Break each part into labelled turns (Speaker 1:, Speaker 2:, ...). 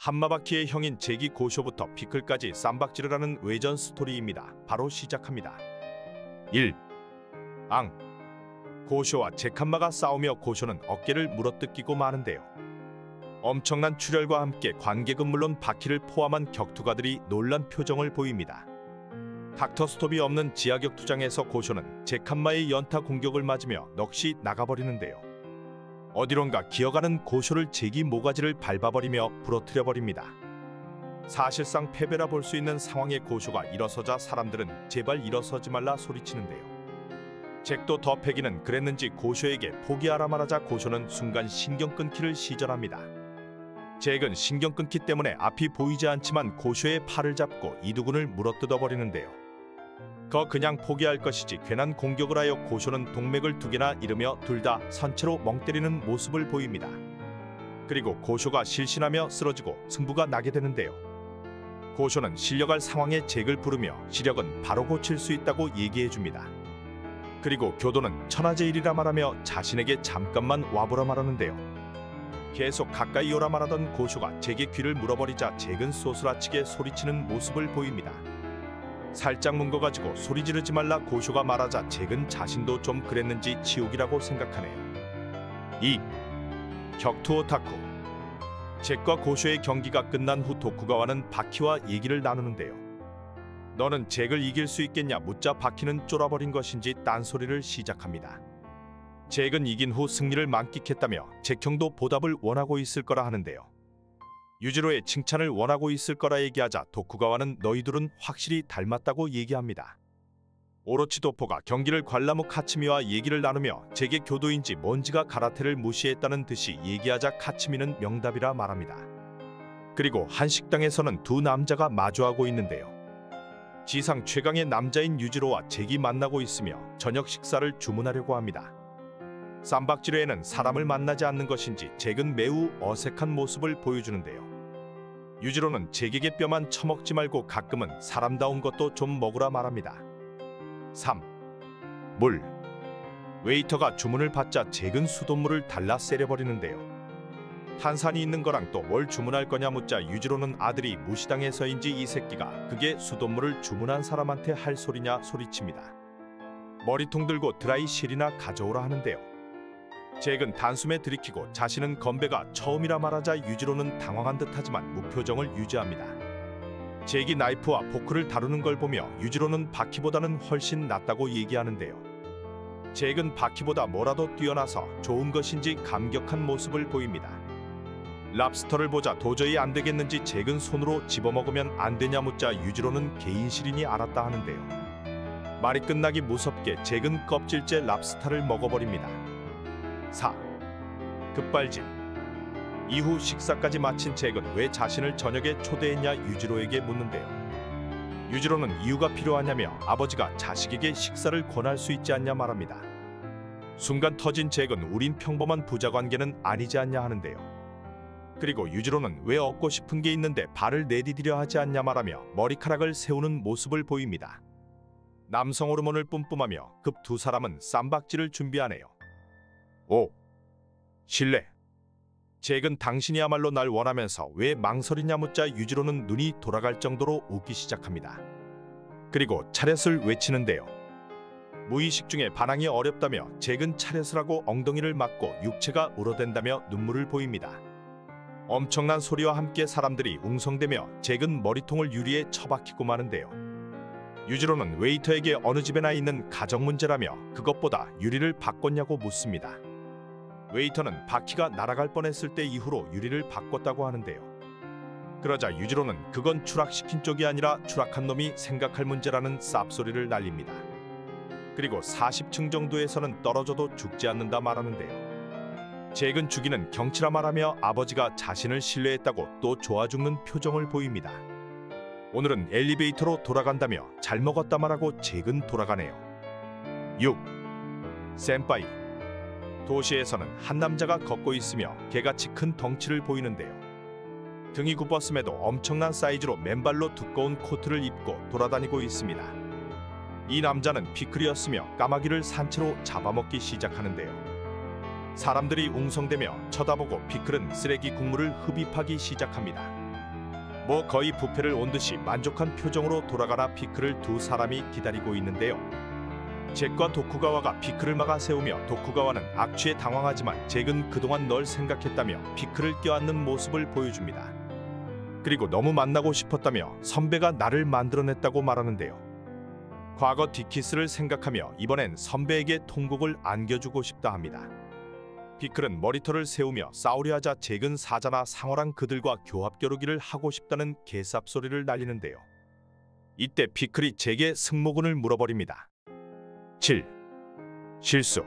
Speaker 1: 한마바퀴의 형인 제기 고쇼부터 피클까지 쌈박질을 하는 외전 스토리입니다. 바로 시작합니다. 1. 고쇼와 잭한마가 싸우며 고쇼는 어깨를 물어뜯기고 마는데요. 엄청난 출혈과 함께 관객은 물론 바퀴를 포함한 격투가들이 놀란 표정을 보입니다. 닥터 스톱이 없는 지하 격투장에서 고쇼는 잭한마의 연타 공격을 맞으며 넋이 나가버리는데요. 어디론가 기어가는 고쇼를 제기 모가지를 밟아버리며 부러뜨려버립니다. 사실상 패배라 볼 수 있는 상황의 고쇼가 일어서자 사람들은 제발 일어서지 말라 소리치는데요. 잭도 더 패기는 그랬는지 고쇼에게 포기하라 말하자 고쇼는 순간 신경 끊기를 시전합니다. 잭은 신경 끊기 때문에 앞이 보이지 않지만 고쇼의 팔을 잡고 이두근을 물어뜯어버리는데요. 그냥 포기할 것이지 괜한 공격을 하여 고쇼는 동맥을 2개나 잃으며 둘 다 선체로 멍 때리는 모습을 보입니다. 그리고 고쇼가 실신하며 쓰러지고 승부가 나게 되는데요. 고쇼는 실려갈 상황에 잭을 부르며 시력은 바로 고칠 수 있다고 얘기해줍니다. 그리고 교도는 천하제일이라 말하며 자신에게 잠깐만 와보라 말하는데요. 계속 가까이 오라 말하던 고쇼가 잭의 귀를 물어버리자 잭은 소스라치게 소리치는 모습을 보입니다. 살짝 뭉거가지고 소리 지르지 말라 고쇼가 말하자 잭은 자신도 좀 그랬는지 지옥이라고 생각하네요. 2. 격투 오타쿠. 잭과 고쇼의 경기가 끝난 후 도쿠가와는 바키와 얘기를 나누는데요. 너는 잭을 이길 수 있겠냐 묻자 바키는 쫄아버린 것인지 딴소리를 시작합니다. 잭은 이긴 후 승리를 만끽했다며 잭 형도 보답을 원하고 있을 거라 하는데요. 유지로의 칭찬을 원하고 있을 거라 얘기하자 도쿠가와는 너희 둘은 확실히 닮았다고 얘기합니다. 오로치도포가 경기를 관람 후 카츠미와 얘기를 나누며 잭의 교도인지 뭔지가 가라테를 무시했다는 듯이 얘기하자 카츠미는 명답이라 말합니다. 그리고 한 식당에서는 두 남자가 마주하고 있는데요. 지상 최강의 남자인 유지로와 잭이 만나고 있으며 저녁 식사를 주문하려고 합니다. 쌈박질회에는 사람을 만나지 않는 것인지 잭은 매우 어색한 모습을 보여주는데요. 유지로는 잭에게 뼈만 처먹지 말고 가끔은 사람다운 것도 좀 먹으라 말합니다. 3. 물. 웨이터가 주문을 받자 잭은 수돗물을 달라 세려버리는데요. 탄산이 있는 거랑 또 뭘 주문할 거냐 묻자 유지로는 아들이 무시당해서인지 이 새끼가 그게 수돗물을 주문한 사람한테 할 소리냐 소리칩니다. 머리통 들고 드라이실이나 가져오라 하는데요. 잭은 단숨에 들이키고 자신은 건배가 처음이라 말하자 유지로는 당황한 듯하지만 무표정을 유지합니다. 잭이 나이프와 포크를 다루는 걸 보며 유지로는 바키보다는 훨씬 낫다고 얘기하는데요. 잭은 바키보다 뭐라도 뛰어나서 좋은 것인지 감격한 모습을 보입니다. 랍스터를 보자 도저히 안 되겠는지 잭은 손으로 집어먹으면 안 되냐 묻자 유지로는 개인실이니 알았다 하는데요. 말이 끝나기 무섭게 잭은 껍질째 랍스타를 먹어버립니다. 4. 급발진. 이후 식사까지 마친 잭은 왜 자신을 저녁에 초대했냐 유지로에게 묻는데요. 유지로는 이유가 필요하냐며 아버지가 자식에게 식사를 권할 수 있지 않냐 말합니다. 순간 터진 잭은 우린 평범한 부자관계는 아니지 않냐 하는데요. 그리고 유지로는 왜 얻고 싶은 게 있는데 발을 내디디려 하지 않냐 말하며 머리카락을 세우는 모습을 보입니다. 남성 호르몬을 뿜뿜하며 급 두 사람은 쌈박질을 준비하네요. 5. 신뢰. 잭은 당신이야말로 날 원하면서 왜 망설이냐 묻자 유지로는 눈이 돌아갈 정도로 웃기 시작합니다. 그리고 차렷을 외치는데요. 무의식 중에 반항이 어렵다며 잭은 차렷을 하고 엉덩이를 맞고 육체가 울어댄다며 눈물을 보입니다. 엄청난 소리와 함께 사람들이 웅성대며 잭은 머리통을 유리에 처박히고 마는데요. 유지로는 웨이터에게 어느 집에나 있는 가정 문제라며 그것보다 유리를 바꿨냐고 묻습니다. 웨이터는 바퀴가 날아갈 뻔했을 때 이후로 유리를 바꿨다고 하는데요. 그러자 유지로는 그건 추락시킨 쪽이 아니라 추락한 놈이 생각할 문제라는 쌉소리를 날립니다. 그리고 40층 정도에서는 떨어져도 죽지 않는다 말하는데요. 잭은 죽이는 경치라 말하며 아버지가 자신을 신뢰했다고 또 좋아 죽는 표정을 보입니다. 오늘은 엘리베이터로 돌아간다며 잘 먹었다 말하고 잭은 돌아가네요. 6. 센파이. 도시에서는 한 남자가 걷고 있으며 개같이 큰 덩치를 보이는데요. 등이 굽었음에도 엄청난 사이즈로 맨발로 두꺼운 코트를 입고 돌아다니고 있습니다. 이 남자는 피클이었으며 까마귀를 산채로 잡아먹기 시작하는데요. 사람들이 웅성대며 쳐다보고 피클은 쓰레기 국물을 흡입하기 시작합니다. 뭐 거의 뷔페를 온 듯이 만족한 표정으로 돌아가나 피클을 두 사람이 기다리고 있는데요. 잭과 도쿠가와가 피클을 막아 세우며 도쿠가와는 악취에 당황하지만 잭은 그동안 널 생각했다며 피클을 껴안는 모습을 보여줍니다. 그리고 너무 만나고 싶었다며 선배가 나를 만들어냈다고 말하는데요. 과거 뒷키스를 생각하며 이번엔 선배에게 통곡을 안겨주고 싶다 합니다. 피클은 머리털을 세우며 싸우려 하자 잭은 사자나 상어랑 그들과 교합겨루기를 하고 싶다는 개쌉소리를 날리는데요. 이때 피클이 잭의 승모근을 물어버립니다. 7. 실수.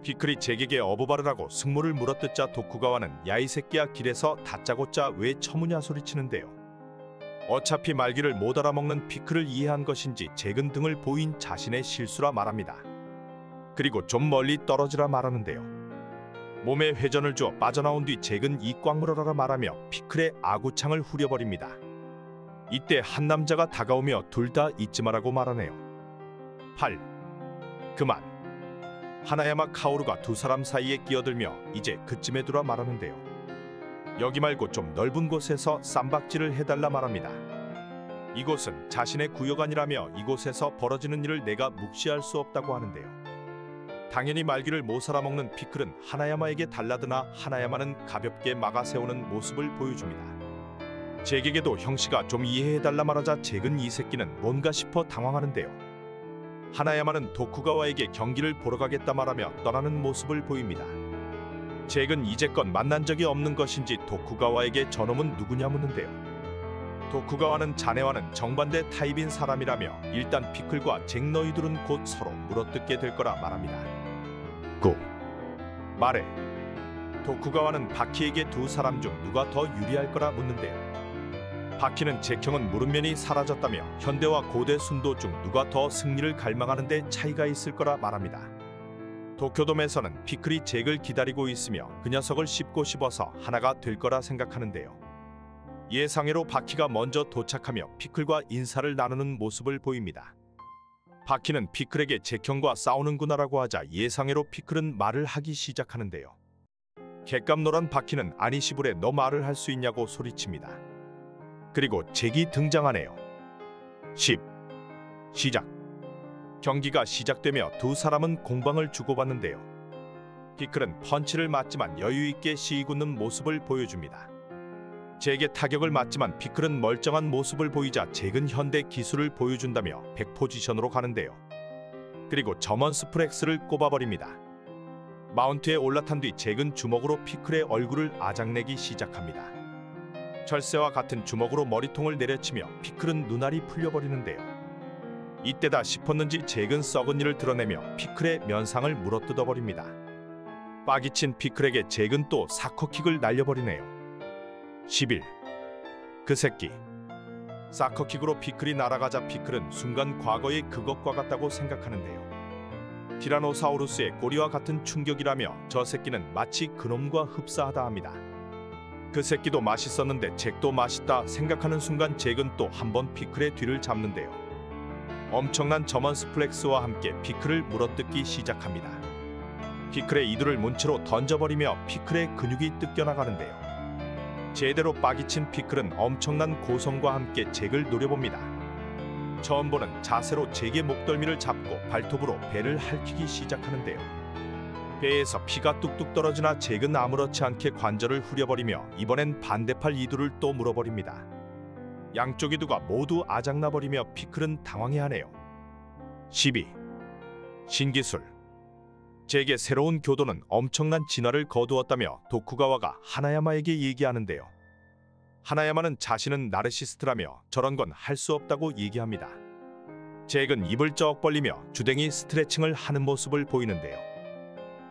Speaker 1: 피클이 잭에게 어부발을 하고 승모를 물어뜯자 도쿠가와는 야 이 새끼야 길에서 다짜고짜 왜 처무냐 소리치는데요. 어차피 말귀를 못 알아먹는 피클을 이해한 것인지 잭은 등을 보인 자신의 실수라 말합니다. 그리고 좀 멀리 떨어지라 말하는데요. 몸에 회전을 주어 빠져나온 뒤 잭은 이 꽉 물어라 말하며 피클의 아구창을 후려버립니다. 이때 한 남자가 다가오며 둘 다 잊지 마라고 말하네요. 8. 그만. 하나야마 카오루가 두 사람 사이에 끼어들며 이제 그쯤에 두라 말하는데요. 여기 말고 좀 넓은 곳에서 쌈박질을 해달라 말합니다. 이곳은 자신의 구역 아니라며 이곳에서 벌어지는 일을 내가 묵시할 수 없다고 하는데요. 당연히 말귀를 못 살아먹는 피클은 하나야마에게 달라드나 하나야마는 가볍게 막아 세우는 모습을 보여줍니다. 잭에게도 형씨가 좀 이해해달라 말하자 잭은 이 새끼는 뭔가 싶어 당황하는데요. 하나야마는 도쿠가와에게 경기를 보러 가겠다 말하며 떠나는 모습을 보입니다. 잭은 이제껏 만난 적이 없는 것인지 도쿠가와에게 저놈은 누구냐 묻는데요. 도쿠가와는 자네와는 정반대 타입인 사람이라며 일단 피클과 잭 너희들은 곧 서로 물어뜯게 될 거라 말합니다. 9. 말해. 도쿠가와는 바키에게 두 사람 중 누가 더 유리할 거라 묻는데요. 바키는 잭형은 물음면이 사라졌다며 현대와 고대 순도 중 누가 더 승리를 갈망하는데 차이가 있을 거라 말합니다. 도쿄돔에서는 피클이 잭을 기다리고 있으며 그 녀석을 씹고 하나가 될 거라 생각하는데요. 예상외로 바키가 먼저 도착하며 피클과 인사를 나누는 모습을 보입니다. 바키는 피클에게 잭형과 싸우는구나라고 하자 예상외로 피클은 말을 하기 시작하는데요. 객감노란 바키는 아니 시부레 너 말을 할 수 있냐고 소리칩니다. 그리고 잭이 등장하네요. 10. 시작. 경기가 시작되며 두 사람은 공방을 주고받는데요. 피클은 펀치를 맞지만 여유있게 시이구는 모습을 보여줍니다. 잭의 타격을 맞지만 피클은 멀쩡한 모습을 보이자 잭은 현대 기술을 보여준다며 100포지션으로 가는데요. 그리고 점원 스프렉스를 꼽아버립니다. 마운트에 올라탄 뒤 잭은 주먹으로 피클의 얼굴을 아작내기 시작합니다. 철새와 같은 주먹으로 머리통을 내려치며 피클은 눈알이 풀려버리는데요. 이때다 싶었는지 잭은 썩은 이를 드러내며 피클의 면상을 물어뜯어버립니다. 빠기친 피클에게 잭은 또 사커킥을 날려버리네요. 11. 그 새끼. 사커킥으로 피클이 날아가자 피클은 순간 과거의 그것과 같다고 생각하는데요. 티라노사우루스의 꼬리와 같은 충격이라며 저 새끼는 마치 그놈과 흡사하다 합니다. 그 새끼도 맛있었는데 잭도 맛있다 생각하는 순간 잭은 또 한 번 피클의 뒤를 잡는데요. 엄청난 점원 스플렉스와 함께 피클을 물어뜯기 시작합니다. 피클의 이두를 문채로 던져버리며 피클의 근육이 뜯겨나가는데요. 제대로 빠기친 피클은 엄청난 고성과 함께 잭을 노려봅니다. 처음 보는 자세로 잭의 목덜미를 잡고 발톱으로 배를 핥히기 시작하는데요. 배에서 피가 뚝뚝 떨어지나 잭은 아무렇지 않게 관절을 후려버리며 이번엔 반대팔 이두를 또 물어버립니다. 양쪽 이두가 모두 아작나버리며 피클은 당황해하네요. 12. 신기술. 잭의 새로운 교도는 엄청난 진화를 거두었다며 도쿠가와가 하나야마에게 얘기하는데요. 하나야마는 자신은 나르시스트라며 저런 건 할 수 없다고 얘기합니다. 잭은 입을 쩍 벌리며 주댕이 스트레칭을 하는 모습을 보이는데요.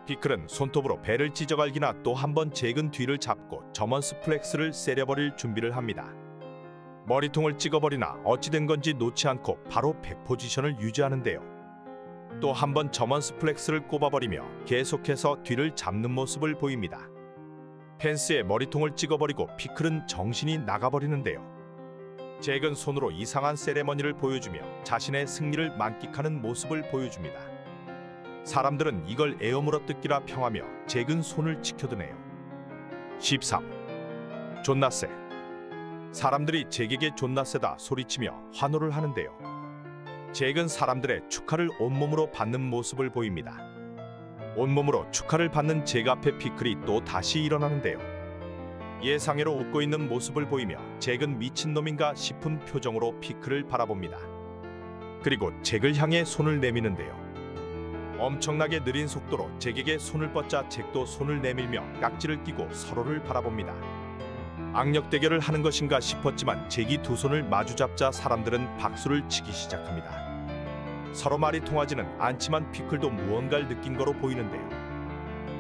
Speaker 1: 피클은 손톱으로 배를 찢어갈기나 또 한 번 잭은 뒤를 잡고 점원 스플렉스를 세려버릴 준비를 합니다. 머리통을 찍어버리나 어찌된 건지 놓지 않고 바로 100포지션을 유지하는데요. 또 한 번 점원 스플렉스를 꼽아버리며 계속해서 뒤를 잡는 모습을 보입니다. 펜스에 머리통을 찍어버리고 피클은 정신이 나가버리는데요. 잭은 손으로 이상한 세레머니를 보여주며 자신의 승리를 만끽하는 모습을 보여줍니다. 사람들은 이걸 에어 물어뜯기라 평하며 잭은 손을 지켜드네요. 13. 존나 세. 사람들이 잭에게 존나 세다 소리치며 환호를 하는데요. 잭은 사람들의 축하를 온몸으로 받는 모습을 보입니다. 온몸으로 축하를 받는 잭 앞에 피클이 또 다시 일어나는데요. 예상외로 웃고 있는 모습을 보이며 잭은 미친놈인가 싶은 표정으로 피클을 바라봅니다. 그리고 잭을 향해 손을 내미는데요. 엄청나게 느린 속도로 잭에게 손을 뻗자 잭도 손을 내밀며 깍지를 끼고 서로를 바라봅니다. 악력 대결을 하는 것인가 싶었지만 잭이 두 손을 마주잡자 사람들은 박수를 치기 시작합니다. 서로 말이 통하지는 않지만 피클도 무언가를 느낀 거로 보이는데요.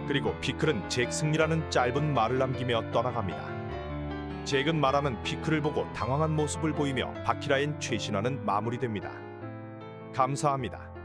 Speaker 1: 그리고 피클은 잭 승리라는 짧은 말을 남기며 떠나갑니다. 잭은 말하는 피클을 보고 당황한 모습을 보이며 바퀴라인 최신화는 마무리됩니다. 감사합니다.